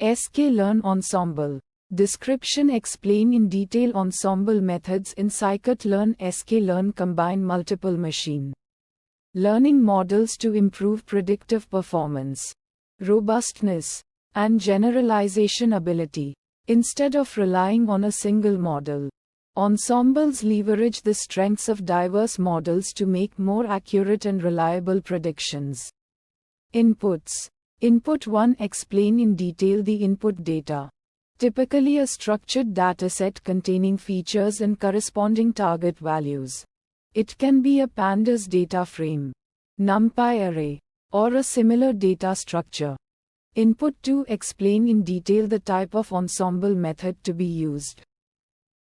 Sklearnensemble. Description: explain in detail ensemble methods in scikit-learn. Sklearn combine multiple machine learning models to improve predictive performance, robustness, and generalization ability. Instead of relying on a single model, ensembles leverage the strengths of diverse models to make more accurate and reliable predictions. Inputs. Input 1. Explain in detail the input data. Typically a structured dataset containing features and corresponding target values. It can be a pandas data frame, NumPy array, or a similar data structure. Input 2. Explain in detail the type of ensemble method to be used,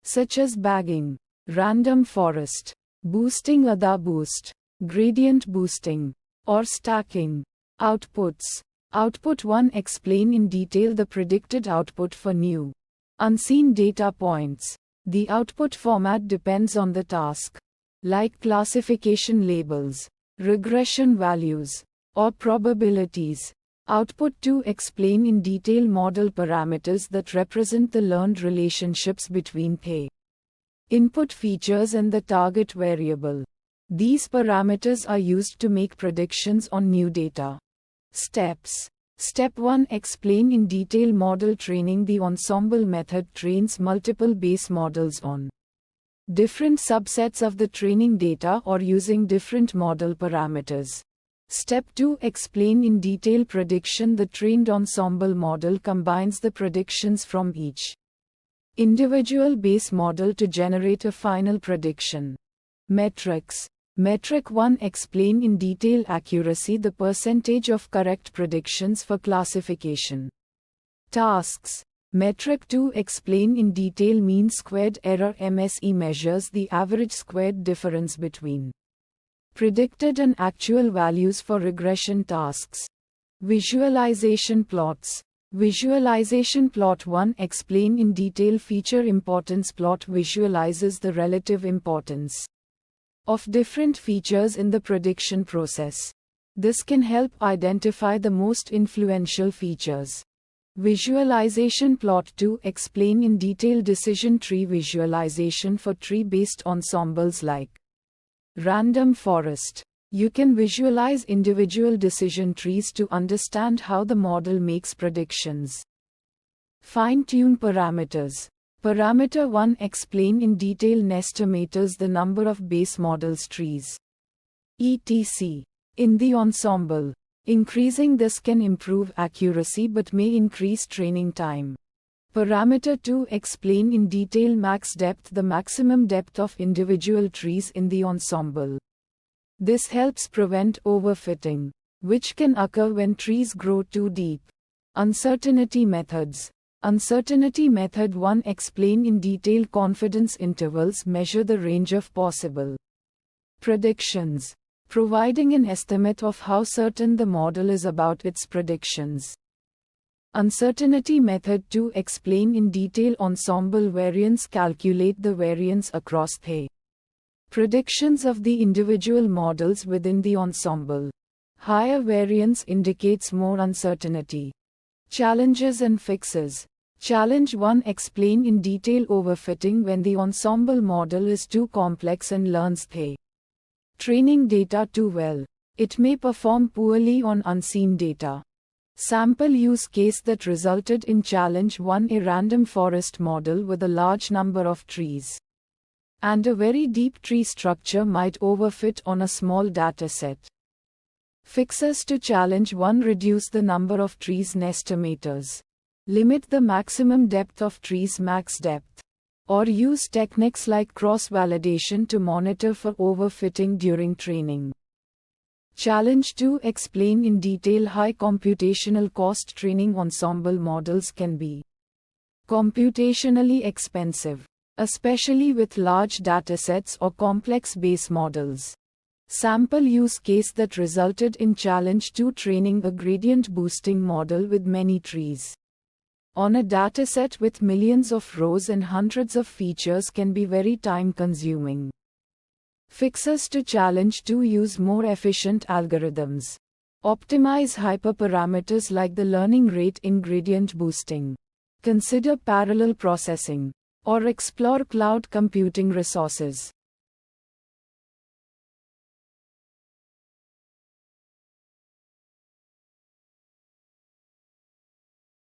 such as bagging, random forest, boosting, other boost, gradient boosting, or stacking. Outputs. Output 1. Explain in detail the predicted output for new, unseen data points. The output format depends on the task, like classification labels, regression values, or probabilities. Output 2. Explain in detail model parameters that represent the learned relationships between the input features and the target variable. These parameters are used to make predictions on new data. Steps. Step 1. Explain in detail model training. The ensemble method trains multiple base models on different subsets of the training data or using different model parameters. Step 2. Explain in detail prediction. The trained ensemble model combines the predictions from each individual base model to generate a final prediction. Metrics. Metric 1. Explain in detail accuracy. The percentage of correct predictions for classification tasks. Metric 2. Explain in detail mean squared error. MSE measures the average squared difference between predicted and actual values for regression tasks. Visualization plots. Visualization plot 1. Explain in detail feature importance. Plot visualizes the relative importance of different features in the prediction process. This can help identify the most influential features. Visualization plot 2. Explain in detail decision tree visualization for tree-based ensembles like random forest. You can visualize individual decision trees to understand how the model makes predictions. Fine-tune parameters. Parameter 1. Explain in detail nestimators. The number of base models trees, etc. in the ensemble. Increasing this can improve accuracy but may increase training time. Parameter 2. Explain in detail max depth. The maximum depth of individual trees in the ensemble. This helps prevent overfitting, which can occur when trees grow too deep. Uncertainty methods. Uncertainty method 1. Explain in detail confidence intervals. Measure the range of possible predictions, providing an estimate of how certain the model is about its predictions. Uncertainty method 2. Explain in detail ensemble variance. Calculate the variance across the predictions of the individual models within the ensemble. Higher variance indicates more uncertainty. Challenges and fixes. Challenge 1. Explain in detail overfitting. When the ensemble model is too complex and learns the training data too well, it may perform poorly on unseen data. Sample use case that resulted in challenge 1. A random forest model with a large number of trees and a very deep tree structure might overfit on a small dataset. Fixes to challenge 1. Reduce the number of trees nestimators. Limit the maximum depth of trees max depth. Or use techniques like cross-validation to monitor for overfitting during training. Challenge 2. Explain in detail high computational cost. Training ensemble models can be computationally expensive, especially with large datasets or complex base models. Sample use case that resulted in challenge 2. Training a gradient boosting model with many trees on a dataset with millions of rows and hundreds of features can be very time-consuming. Fixes to challenge 2. Use more efficient algorithms. Optimize hyperparameters like the learning rate in gradient boosting. Consider parallel processing, or explore cloud computing resources.